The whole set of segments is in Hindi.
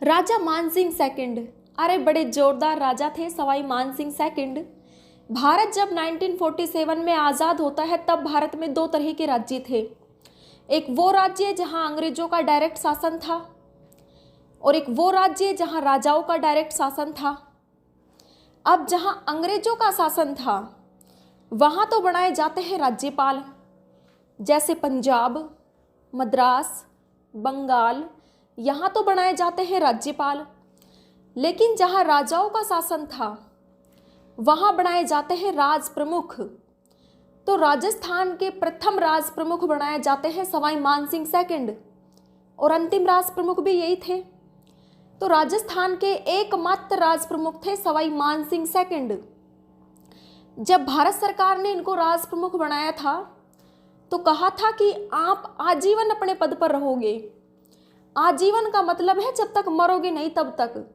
राजा मानसिंह सेकंड, अरे बड़े जोरदार राजा थे सवाई मानसिंह सेकंड। भारत जब 1947 में आज़ाद होता है तब भारत में दो तरह के राज्य थे। एक वो राज्य जहां अंग्रेजों का डायरेक्ट शासन था और एक वो राज्य जहां राजाओं का डायरेक्ट शासन था। अब जहां अंग्रेजों का शासन था वहां तो बनाए जाते हैं राज्यपाल, जैसे पंजाब, मद्रास, बंगाल, यहाँ तो बनाए जाते हैं राज्यपाल। लेकिन जहाँ राजाओं का शासन था वहाँ बनाए जाते हैं राज प्रमुख। तो राजस्थान के प्रथम राज प्रमुख बनाए जाते हैं सवाई मानसिंह सेकंड और अंतिम राज प्रमुख भी यही थे। तो राजस्थान के एकमात्र राज प्रमुख थे सवाई मानसिंह सेकंड। जब भारत सरकार ने इनको राज प्रमुख बनाया था तो कहा था कि आप आजीवन अपने पद पर रहोगे। आजीवन का मतलब है जब तक मरोगे नहीं तब तक।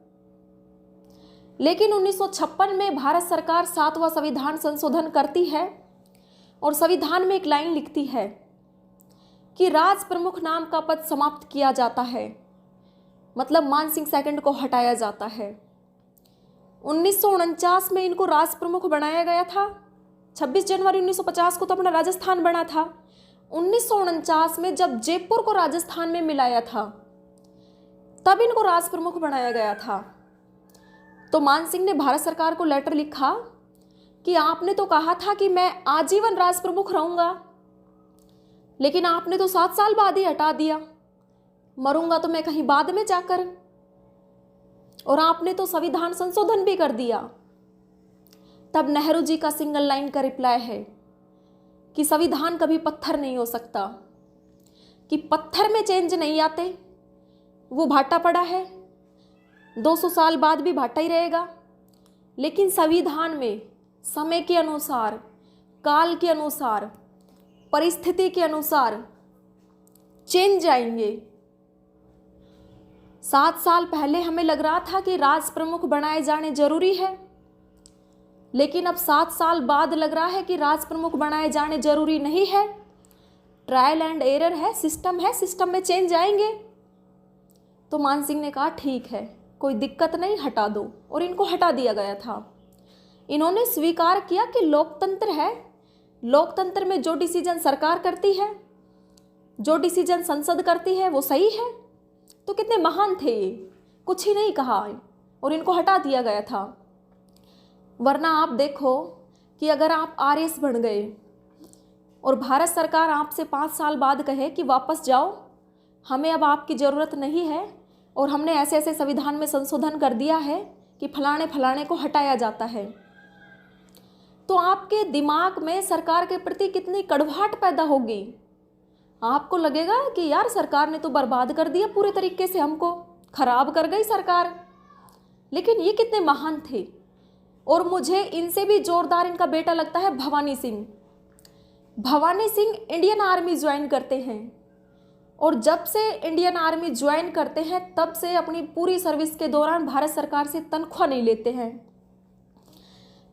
लेकिन 1956 में भारत सरकार 7वां संविधान संशोधन करती है और संविधान में एक लाइन लिखती है कि राज प्रमुख नाम का पद समाप्त किया जाता है, मतलब मानसिंह सेकंड को हटाया जाता है। 1949 में इनको राज प्रमुख बनाया गया था। 26 जनवरी 1950 को तो अपना राजस्थान बना था। 1949 में जब जयपुर को राजस्थान में मिलाया था तब इनको राज प्रमुख बनाया गया था। तो मानसिंह ने भारत सरकार को लेटर लिखा कि आपने तो कहा था कि मैं आजीवन राज प्रमुख रहूंगा, लेकिन आपने तो 7 साल बाद ही हटा दिया। मरूंगा तो मैं कहीं बाद में जाकर, और आपने तो संविधान संशोधन भी कर दिया। तब नेहरू जी का सिंगल लाइन का रिप्लाई है कि संविधान कभी पत्थर नहीं हो सकता, कि पत्थर में चेंज नहीं आते, वो भाटा पड़ा है, 200 साल बाद भी भाटा ही रहेगा। लेकिन संविधान में समय के अनुसार, काल के अनुसार, परिस्थिति के अनुसार चेंज आएंगे। 7 साल पहले हमें लग रहा था कि राज प्रमुख बनाए जाने जरूरी है, लेकिन अब 7 साल बाद लग रहा है कि राज प्रमुख बनाए जाने जरूरी नहीं है। ट्रायल एंड एरर है, सिस्टम में चेंज आएंगे। तो मानसिंह ने कहा ठीक है, कोई दिक्कत नहीं, हटा दो, और इनको हटा दिया गया था। इन्होंने स्वीकार किया कि लोकतंत्र है, लोकतंत्र में जो डिसीजन सरकार करती है, जो डिसीजन संसद करती है वो सही है। तो कितने महान थे ये, कुछ ही नहीं कहा और इनको हटा दिया गया था। वरना आप देखो कि अगर आप आरएस बन गए और भारत सरकार आपसे 5 साल बाद कहे कि वापस जाओ, हमें अब आपकी ज़रूरत नहीं है और हमने ऐसे ऐसे संविधान में संशोधन कर दिया है कि फलाने फलाने को हटाया जाता है, तो आपके दिमाग में सरकार के प्रति कितनी कड़वाहट पैदा होगी। आपको लगेगा कि यार सरकार ने तो बर्बाद कर दिया पूरे तरीके से, हमको खराब कर गई सरकार। लेकिन ये कितने महान थे। और मुझे इनसे भी जोरदार इनका बेटा लगता है Bhavani Singh. Bhavani Singh Indian army join करते हैं और जब से इंडियन आर्मी ज्वाइन करते हैं तब से अपनी पूरी सर्विस के दौरान भारत सरकार से तनख्वाह नहीं लेते हैं।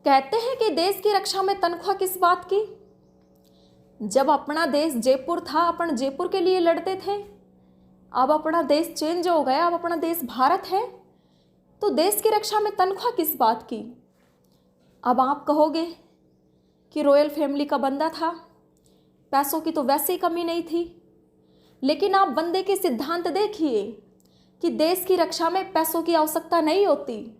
कहते हैं कि देश की रक्षा में तनख्वाह किस बात की। जब अपना देश जयपुर था, अपन जयपुर के लिए लड़ते थे। अब अपना देश चेंज हो गया, अब अपना देश भारत है, तो देश की रक्षा में तनख्वाह किस बात की। अब आप कहोगे कि रॉयल फैमिली का बंदा था, पैसों की तो वैसे ही कमी नहीं थी। लेकिन आप बंदे के सिद्धांत देखिए कि देश की रक्षा में पैसों की आवश्यकता नहीं होती।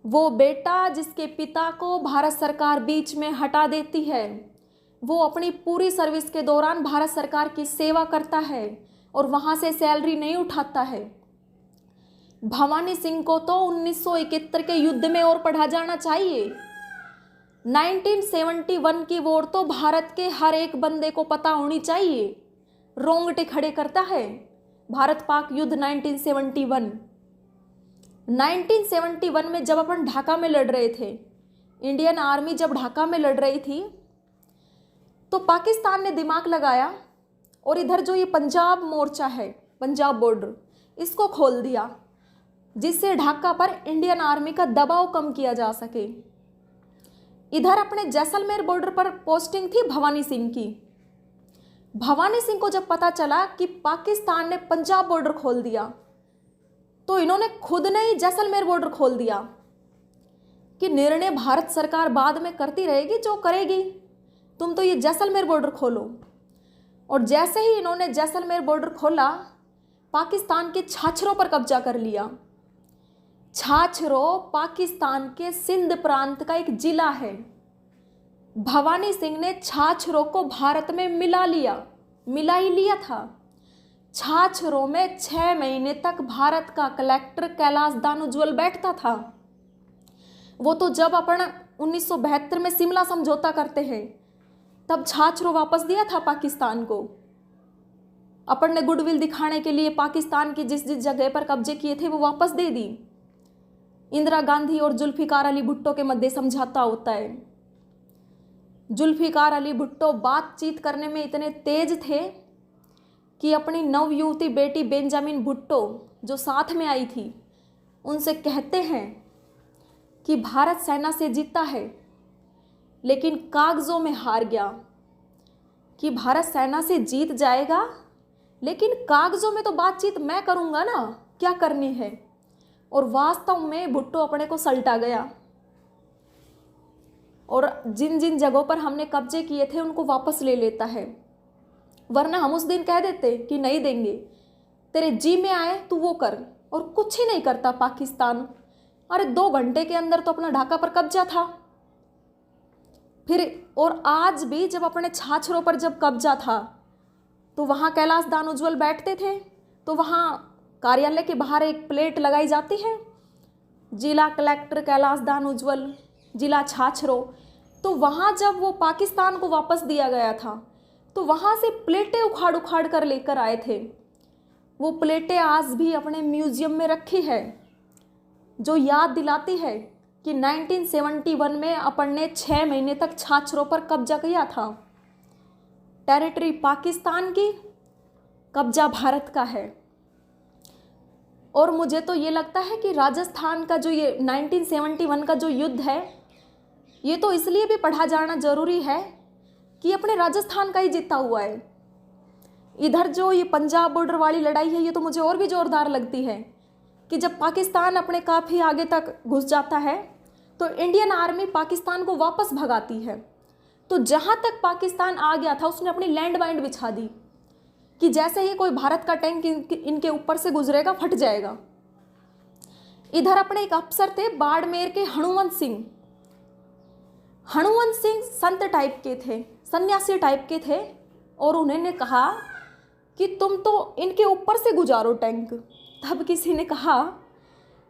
वो बेटा जिसके पिता को भारत सरकार बीच में हटा देती है, वो अपनी पूरी सर्विस के दौरान भारत सरकार की सेवा करता है और वहाँ से सैलरी नहीं उठाता है। भवानी सिंह को तो 1971 के युद्ध में और पढ़ा जाना चाहिए। 1971 की वॉर तो भारत के हर एक बंदे को पता होनी चाहिए। रोंगटे खड़े करता है भारत पाक युद्ध 1971 में जब अपन ढाका में लड़ रहे थे, इंडियन आर्मी जब ढाका में लड़ रही थी, तो पाकिस्तान ने दिमाग लगाया और इधर जो ये पंजाब मोर्चा है, पंजाब बॉर्डर, इसको खोल दिया, जिससे ढाका पर इंडियन आर्मी का दबाव कम किया जा सके। इधर अपने जैसलमेर बॉर्डर पर पोस्टिंग थी भवानी सिंह की। भवानी सिंह को जब पता चला कि पाकिस्तान ने पंजाब बॉर्डर खोल दिया, तो इन्होंने खुद ने ही जैसलमेर बॉर्डर खोल दिया कि निर्णय भारत सरकार बाद में करती रहेगी जो करेगी, तुम तो ये जैसलमेर बॉर्डर खोलो। और जैसे ही इन्होंने जैसलमेर बॉर्डर खोला, पाकिस्तान के छाछरों पर कब्जा कर लिया। छाछरों पाकिस्तान के सिंध प्रांत का एक जिला है। भवानी सिंह ने छाछरों को भारत में मिला ही लिया था। छाछरों में 6 महीने तक भारत का कलेक्टर कैलाश दानुज्वल बैठता था। वो तो जब अपन 1972 में शिमला समझौता करते हैं तब छाछरों वापस दिया था पाकिस्तान को। अपन ने गुडविल दिखाने के लिए पाकिस्तान की जिस जिस जगह पर कब्जे किए थे वो वापस दे दी। इंदिरा गांधी और जुल्फिकार अली भुट्टो के मध्य समझौता होता है। जुल्फिकार अली भुट्टो बातचीत करने में इतने तेज थे कि अपनी नवयुवती बेटी बेंजामिन भुट्टो जो साथ में आई थी उनसे कहते हैं कि भारत सेना से जीता है लेकिन कागज़ों में हार गया, कि भारत सेना से जीत जाएगा लेकिन कागज़ों में तो बातचीत मैं करूँगा ना, क्या करनी है। और वास्तव में भुट्टो अपने को सल्टा गया और जिन जिन जगहों पर हमने कब्जे किए थे उनको वापस ले लेता है। वरना हम उस दिन कह देते कि नहीं देंगे, तेरे जी में आए तू वो कर, और कुछ ही नहीं करता पाकिस्तान। अरे 2 घंटे के अंदर तो अपना ढाका पर कब्जा था। फिर और आज भी जब अपने छाछरों पर जब कब्जा था तो वहाँ कैलाश दानुज्वल बैठते थे, तो वहाँ कार्यालय के बाहर एक प्लेट लगाई जाती है, जिला कलेक्टर कैलाश दानुज्वल, जिला छाछरों। तो वहाँ जब वो पाकिस्तान को वापस दिया गया था तो वहाँ से प्लेटें उखाड़ उखाड़ कर लेकर आए थे। वो प्लेटें आज भी अपने म्यूज़ियम में रखी है, जो याद दिलाती है कि 1971 में अपन ने 6 महीने तक छाछरों पर कब्जा किया था। टेरिटरी पाकिस्तान की, कब्जा भारत का है। और मुझे तो ये लगता है कि राजस्थान का जो ये 1971 का जो युद्ध है, ये तो इसलिए भी पढ़ा जाना ज़रूरी है कि अपने राजस्थान का ही जीता हुआ है। इधर जो ये पंजाब बॉर्डर वाली लड़ाई है, ये तो मुझे और भी ज़ोरदार लगती है कि जब पाकिस्तान अपने काफ़ी आगे तक घुस जाता है तो इंडियन आर्मी पाकिस्तान को वापस भगाती है। तो जहाँ तक पाकिस्तान आ गया था उसने अपनी लैंड माइन बिछा दी कि जैसे ही कोई भारत का टैंक इनके ऊपर से गुजरेगा फट जाएगा। इधर अपने एक अफसर थे बाड़मेर के हनुवंत सिंह। हनुवंत सिंह संत टाइप के थे, सन्यासी टाइप के थे, और उन्होंने कहा कि तुम तो इनके ऊपर से गुजारो टैंक। तब किसी ने कहा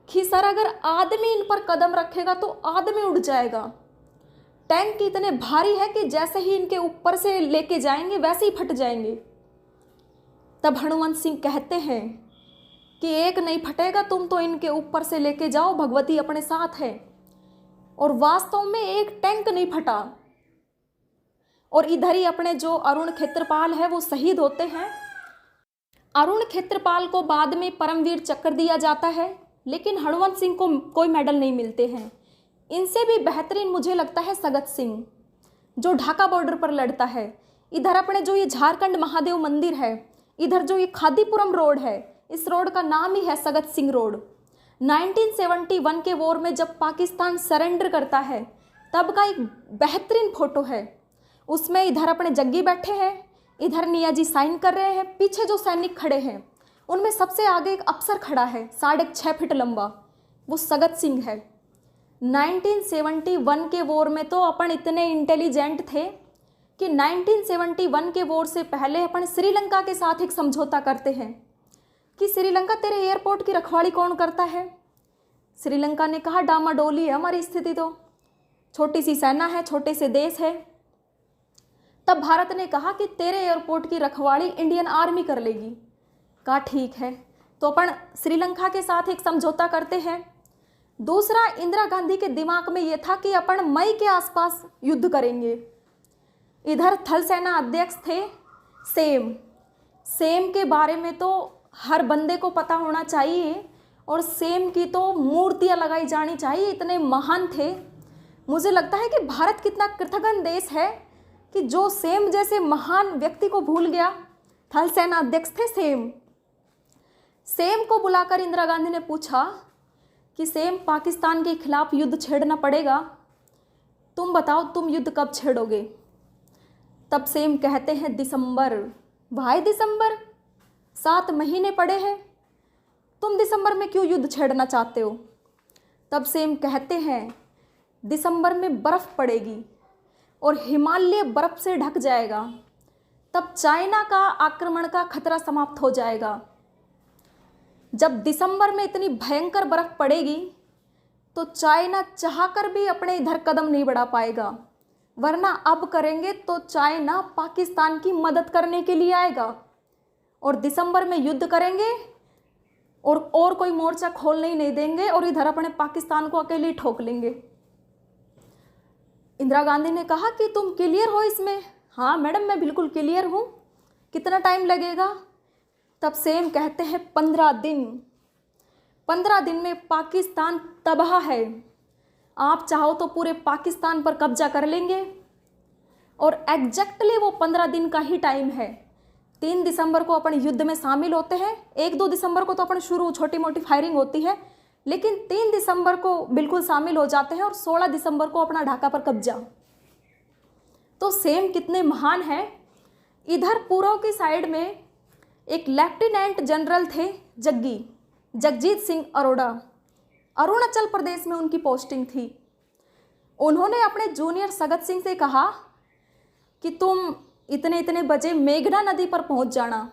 कि सर अगर आदमी इन पर कदम रखेगा तो आदमी उड़ जाएगा, टैंक इतने भारी है कि जैसे ही इनके ऊपर से लेके जाएंगे वैसे ही फट जाएंगे। तब हनुवंत सिंह कहते हैं कि एक नहीं फटेगा, तुम तो इनके ऊपर से लेके जाओ, भगवती अपने साथ है। और वास्तव में एक टैंक नहीं फटा। और इधर ही अपने जो अरुण खेत्रपाल है वो शहीद होते हैं। अरुण खेत्रपाल को बाद में परमवीर चक्र दिया जाता है, लेकिन हनुवंत सिंह को कोई मेडल नहीं मिलते हैं। इनसे भी बेहतरीन मुझे लगता है सगत सिंह, जो ढाका बॉर्डर पर लड़ता है। इधर अपने जो ये झारखंड महादेव मंदिर है, इधर जो ये खादीपुरम रोड है, इस रोड का नाम ही है सगत सिंह रोड। 1971 के वॉर में जब पाकिस्तान सरेंडर करता है तब का एक बेहतरीन फोटो है। उसमें इधर अपने जग्गी बैठे हैं, इधर नियाजी साइन कर रहे हैं, पीछे जो सैनिक खड़े हैं उनमें सबसे आगे एक अफसर खड़ा है 6.5 फीट लंबा, वो सगत सिंह है। 1971 के वॉर में तो अपन इतने इंटेलिजेंट थे कि 1971 के वॉर से पहले अपन श्रीलंका के साथ एक समझौता करते हैं कि श्रीलंका तेरे एयरपोर्ट की रखवाली कौन करता है। श्रीलंका ने कहा डामाडोली है हमारी स्थिति, तो छोटी सी सेना है, छोटे से देश है। तब भारत ने कहा कि तेरे एयरपोर्ट की रखवाली इंडियन आर्मी कर लेगी। कहा ठीक है, तो अपन श्रीलंका के साथ एक समझौता करते हैं। दूसरा, इंदिरा गांधी के दिमाग में ये था कि अपन मई के आसपास युद्ध करेंगे। इधर थल सेना अध्यक्ष थे सेम के बारे में तो हर बंदे को पता होना चाहिए, और सेम की तो मूर्तियाँ लगाई जानी चाहिए, इतने महान थे। मुझे लगता है कि भारत कितना कृतज्ञ देश है कि जो सेम जैसे महान व्यक्ति को भूल गया। थल सेना अध्यक्ष थे सेम को बुलाकर इंदिरा गांधी ने पूछा कि सेम, पाकिस्तान के खिलाफ युद्ध छेड़ना पड़ेगा, तुम बताओ तुम युद्ध कब छेड़ोगे। तब सेम कहते हैं दिसंबर। भाई दिसंबर, 7 महीने पड़े हैं, तुम दिसंबर में क्यों युद्ध छेड़ना चाहते हो। तब सेम कहते हैं दिसंबर में बर्फ़ पड़ेगी और हिमालय बर्फ़ से ढक जाएगा, तब चाइना का आक्रमण का खतरा समाप्त हो जाएगा। जब दिसंबर में इतनी भयंकर बर्फ़ पड़ेगी तो चाइना चाहकर भी अपने इधर कदम नहीं बढ़ा पाएगा, वरना अब करेंगे तो चाइना पाकिस्तान की मदद करने के लिए आएगा और दिसंबर में युद्ध करेंगे और कोई मोर्चा खोलने ही नहीं देंगे और इधर अपने पाकिस्तान को अकेले ही ठोक लेंगे। इंदिरा गांधी ने कहा कि तुम क्लियर हो इसमें। हाँ मैडम, मैं बिल्कुल क्लियर हूँ। कितना टाइम लगेगा। तब सेम कहते हैं 15 दिन। 15 दिन में पाकिस्तान तबाह है, आप चाहो तो पूरे पाकिस्तान पर कब्जा कर लेंगे। और एग्जैक्टली वो 15 दिन का ही टाइम है। 3 दिसंबर को अपन युद्ध में शामिल होते हैं, 1-2 दिसंबर को तो अपन शुरू छोटी मोटी फायरिंग होती है, लेकिन 3 दिसंबर को बिल्कुल शामिल हो जाते हैं और 16 दिसंबर को अपना ढाका पर कब्जा। तो सेम कितने महान हैं। इधर पूर्व की साइड में एक लेफ्टिनेंट जनरल थे जगजीत सिंह अरोड़ा, अरुणाचल प्रदेश में उनकी पोस्टिंग थी। उन्होंने अपने जूनियर सगत सिंह से कहा कि तुम इतने इतने बजे मेघना नदी पर पहुंच जाना।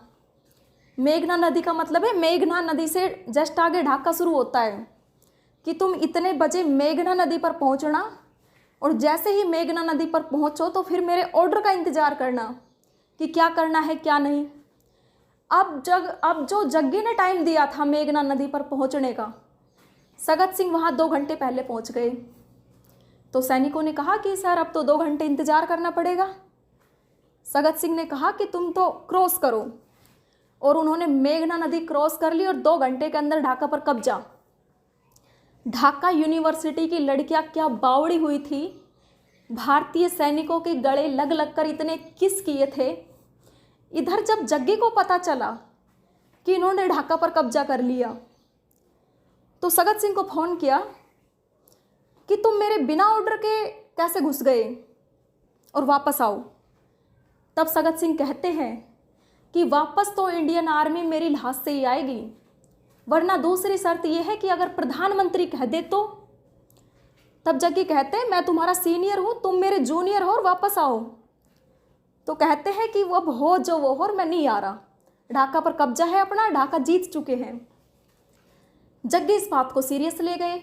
मेघना नदी का मतलब है, मेघना नदी से जस्ट आगे ढाका शुरू होता है, कि तुम इतने बजे मेघना नदी पर पहुंचना और जैसे ही मेघना नदी पर पहुंचो तो फिर मेरे ऑर्डर का इंतज़ार करना कि क्या करना है क्या नहीं। अब जो जग्गी ने टाइम दिया था मेघना नदी पर पहुंचने का, सगत सिंह वहाँ 2 घंटे पहले पहुँच गए। तो सैनिकों ने कहा कि सर अब तो 2 घंटे इंतज़ार करना पड़ेगा। सगत सिंह ने कहा कि तुम तो क्रॉस करो, और उन्होंने मेघना नदी क्रॉस कर ली और 2 घंटे के अंदर ढाका पर कब्जा। ढाका यूनिवर्सिटी की लड़कियां क्या बावड़ी हुई थी, भारतीय सैनिकों के गले लग लग कर इतने किस किए थे। इधर जब जग्गी को पता चला कि इन्होंने ढाका पर कब्जा कर लिया तो सगत सिंह को फ़ोन किया कि तुम मेरे बिना ऑर्डर के कैसे घुस गए और वापस आओ। तब सगत सिंह कहते हैं कि वापस तो इंडियन आर्मी मेरी लाश से ही आएगी, वरना दूसरी शर्त यह है कि अगर प्रधानमंत्री कह दे तो। तब जग्गी कहते हैं मैं तुम्हारा सीनियर हूँ, तुम मेरे जूनियर हो और वापस आओ। तो कहते हैं कि वो अब हो जो वो हो और मैं नहीं आ रहा, ढाका पर कब्जा है अपना, ढाका जीत चुके हैं। जग्गी इस बात को सीरियस ले गए।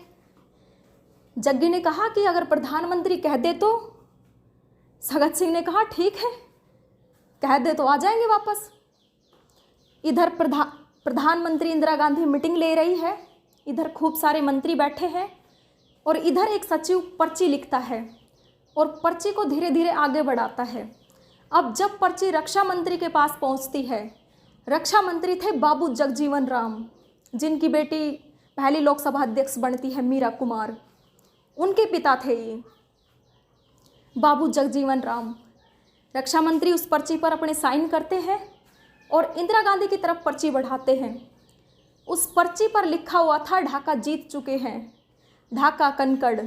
जग्गी ने कहा कि अगर प्रधानमंत्री कह दे तो। सगत सिंह ने कहा ठीक है, कह दे तो आ जाएंगे वापस। इधर प्रधानमंत्री इंदिरा गांधी मीटिंग ले रही है, इधर खूब सारे मंत्री बैठे हैं और इधर एक सचिव पर्ची लिखता है और पर्ची को धीरे धीरे आगे बढ़ाता है। अब जब पर्ची रक्षा मंत्री के पास पहुंचती है, रक्षा मंत्री थे बाबू जगजीवन राम, जिनकी बेटी पहली लोकसभा अध्यक्ष बनती है मीरा कुमार, उनके पिता थे ये बाबू जगजीवन राम। रक्षा मंत्री उस पर्ची पर अपने साइन करते हैं और इंदिरा गांधी की तरफ पर्ची बढ़ाते हैं। उस पर्ची पर लिखा हुआ था ढाका जीत चुके हैं, ढाका कनकड़।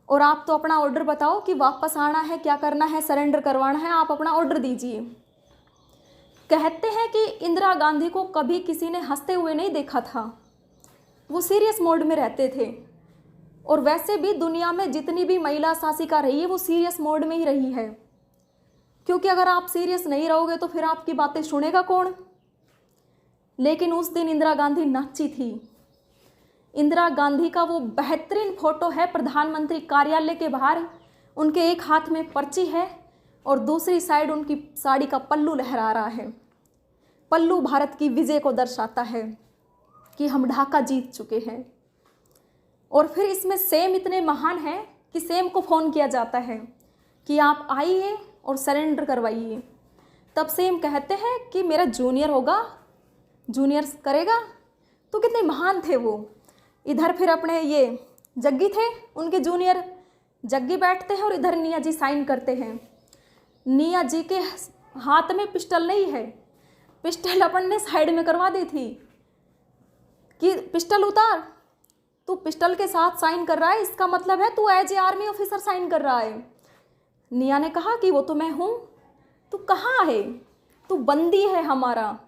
और आप तो अपना ऑर्डर बताओ कि वापस आना है, क्या करना है, सरेंडर करवाना है, आप अपना ऑर्डर दीजिए। कहते हैं कि इंदिरा गांधी को कभी किसी ने हंसते हुए नहीं देखा था, वो सीरियस मोड में रहते थे। और वैसे भी दुनिया में जितनी भी महिला शासिका रही है वो सीरियस मोड में ही रही है, क्योंकि अगर आप सीरियस नहीं रहोगे तो फिर आपकी बातें सुनेगा कौन। लेकिन उस दिन इंदिरा गांधी नाची थी। इंदिरा गांधी का वो बेहतरीन फोटो है प्रधानमंत्री कार्यालय के बाहर, उनके एक हाथ में पर्ची है और दूसरी साइड उनकी साड़ी का पल्लू लहरा रहा है। पल्लू भारत की विजय को दर्शाता है कि हम ढाका जीत चुके हैं। और फिर इसमें सेम इतने महान हैं कि सेम को फ़ोन किया जाता है कि आप आइए और सरेंडर करवाइए। तब सेम कहते हैं कि मेरा जूनियर होगा, जूनियर करेगा। तो कितने महान थे वो। इधर फिर अपने ये जग्गी थे, उनके जूनियर जग्गी बैठते हैं और इधर निया जी साइन करते हैं। निया जी के हाथ में पिस्टल नहीं है, पिस्टल अपन ने साइड में करवा दी थी कि पिस्टल उतार, तू पिस्टल के साथ साइन कर रहा है, इसका मतलब है तू as a army officer sign कर रहा है। निया ने कहा कि वो तो मैं हूँ। तू कहाँ है? तू बंदी है हमारा।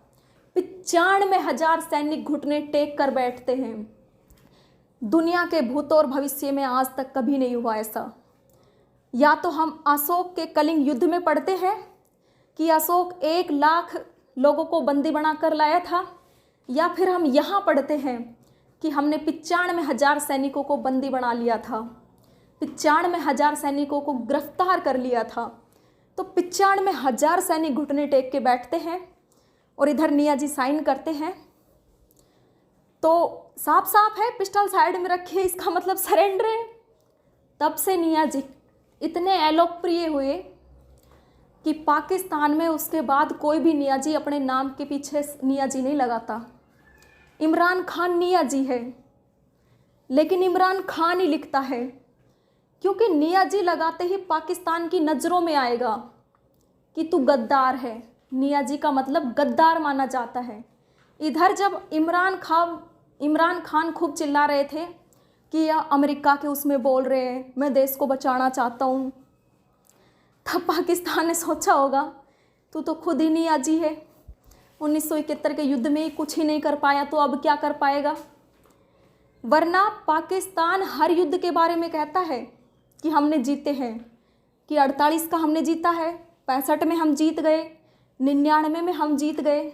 95,000 सैनिक घुटने टेक कर बैठते हैं। दुनिया के भूत और भविष्य में आज तक कभी नहीं हुआ ऐसा। या तो हम अशोक के कलिंग युद्ध में पढ़ते हैं कि अशोक 1 लाख लोगों को बंदी बना कर लाया था, या फिर हम यहाँ पढ़ते हैं कि हमने 95,000 सैनिकों को बंदी बना लिया था, 95,000 सैनिकों को गिरफ्तार कर लिया था। तो 95,000 सैनिक घुटने टेक के बैठते हैं और इधर निया जी साइन करते हैं। तो साफ साफ है, पिस्टल साइड में रखिए, इसका मतलब सरेंडर है। तब से निया जी इतने अलोकप्रिय हुए कि पाकिस्तान में उसके बाद कोई भी निया जी अपने नाम के पीछे निया जी नहीं लगाता। इमरान खान निया जी है, लेकिन इमरान खान ही लिखता है, क्योंकि निया जी लगाते ही पाकिस्तान की नज़रों में आएगा कि तू गद्दार है। निया जी का मतलब गद्दार माना जाता है। इधर जब इमरान खान खूब चिल्ला रहे थे कि या अमेरिका के उसमें बोल रहे हैं मैं देश को बचाना चाहता हूँ, तब पाकिस्तान ने सोचा होगा तू तो खुद ही निया जी है, 1971 के युद्ध में ही कुछ ही नहीं कर पाया तो अब क्या कर पाएगा। वरना पाकिस्तान हर युद्ध के बारे में कहता है कि हमने जीते हैं, कि 48 का हमने जीता है, 65 में हम जीत गए, 99 में हम जीत गए,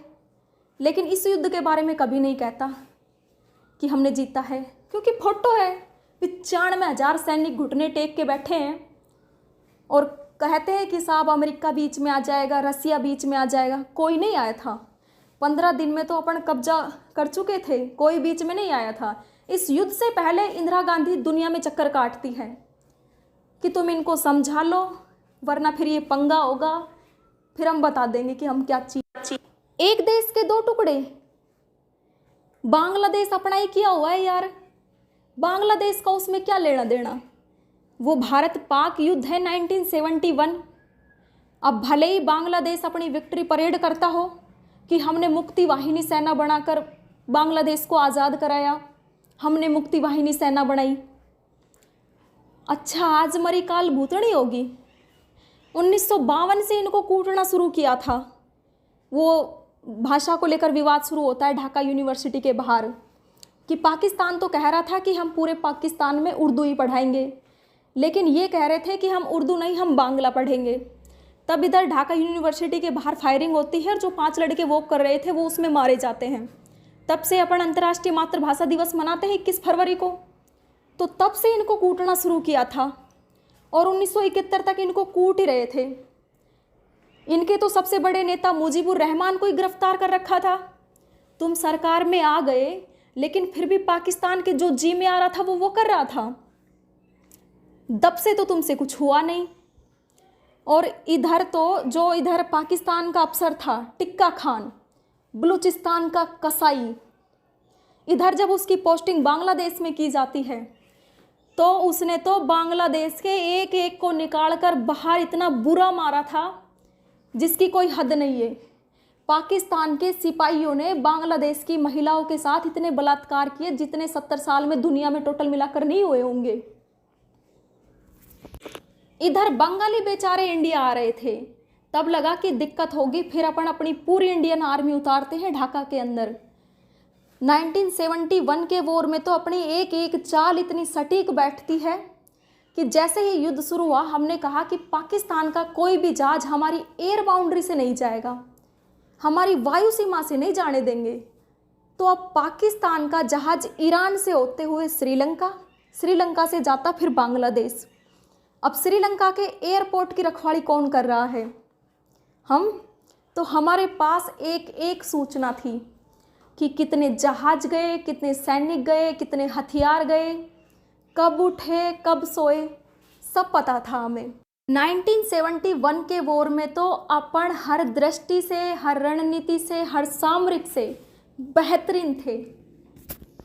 लेकिन इस युद्ध के बारे में कभी नहीं कहता कि हमने जीता है, क्योंकि फोटो है 95,000 सैनिक घुटने टेक के बैठे हैं और कहते हैं कि साहब अमेरिका बीच में आ जाएगा, रसिया बीच में आ जाएगा। कोई नहीं आया था। 15 दिन में तो अपन कब्जा कर चुके थे, कोई बीच में नहीं आया था। इस युद्ध से पहले इंदिरा गांधी दुनिया में चक्कर काटती है कि तुम इनको समझा लो, वरना फिर ये पंगा होगा, फिर हम बता देंगे कि हम क्या चीज। एक देश के 2 टुकड़े, बांग्लादेश अपना ही किया हुआ है यार, बांग्लादेश का उसमें क्या लेना देना। वो भारत पाक युद्ध है 1971। अब भले ही बांग्लादेश अपनी विक्ट्री परेड करता हो कि हमने मुक्ति वाहिनी सेना बनाकर बांग्लादेश को आज़ाद कराया, हमने मुक्ति वाहिनी सेना बनाई। अच्छा, आज मरी काल भूतनी होगी। 1952 से इनको कूटना शुरू किया था। वो भाषा को लेकर विवाद शुरू होता है ढाका यूनिवर्सिटी के बाहर कि पाकिस्तान तो कह रहा था कि हम पूरे पाकिस्तान में उर्दू ही पढ़ाएंगे, लेकिन ये कह रहे थे कि हम उर्दू नहीं, हम बांग्ला पढ़ेंगे। तब इधर ढाका यूनिवर्सिटी के बाहर फायरिंग होती है और जो 5 लड़के वॉक कर रहे थे वो उसमें मारे जाते हैं। तब से अपन अंतर्राष्ट्रीय मातृभाषा दिवस मनाते हैं 21 फरवरी को। तो तब से इनको कूटना शुरू किया था और 1971 तक इनको कूट ही रहे थे। इनके तो सबसे बड़े नेता मुजीबुर रहमान को ही गिरफ्तार कर रखा था। तुम सरकार में आ गए, लेकिन फिर भी पाकिस्तान के जो जी में आ रहा था वो कर रहा था। दब से तो तुमसे कुछ हुआ नहीं। और इधर तो जो इधर पाकिस्तान का अफसर था टिक्का खान, बलूचिस्तान का कसाई, इधर जब उसकी पोस्टिंग बांग्लादेश में की जाती है तो उसने तो बांग्लादेश के एक एक को निकालकर बाहर इतना बुरा मारा था जिसकी कोई हद नहीं है। पाकिस्तान के सिपाहियों ने बांग्लादेश की महिलाओं के साथ इतने बलात्कार किए जितने 70 साल में दुनिया में टोटल मिलाकर नहीं हुए होंगे। इधर बंगाली बेचारे इंडिया आ रहे थे, तब लगा कि दिक्कत होगी, फिर अपन अपनी पूरी इंडियन आर्मी उतारते हैं ढाका के अंदर। 1971 के वॉर में तो अपनी एक एक चाल इतनी सटीक बैठती है कि जैसे ही युद्ध शुरू हुआ हमने कहा कि पाकिस्तान का कोई भी जहाज हमारी एयर बाउंड्री से नहीं जाएगा, हमारी वायु सीमा से नहीं जाने देंगे। तो अब पाकिस्तान का जहाज ईरान से होते हुए श्रीलंका से जाता फिर बांग्लादेश। अब श्रीलंका के एयरपोर्ट की रखवाली कौन कर रहा है? हम। तो हमारे पास एक एक सूचना थी कि कितने जहाज गए, कितने सैनिक गए, कितने हथियार गए, कब उठे कब सोए, सब पता था हमें। 1971 के वॉर में तो अपन हर दृष्टि से, हर रणनीति से, हर सामरिक से बेहतरीन थे।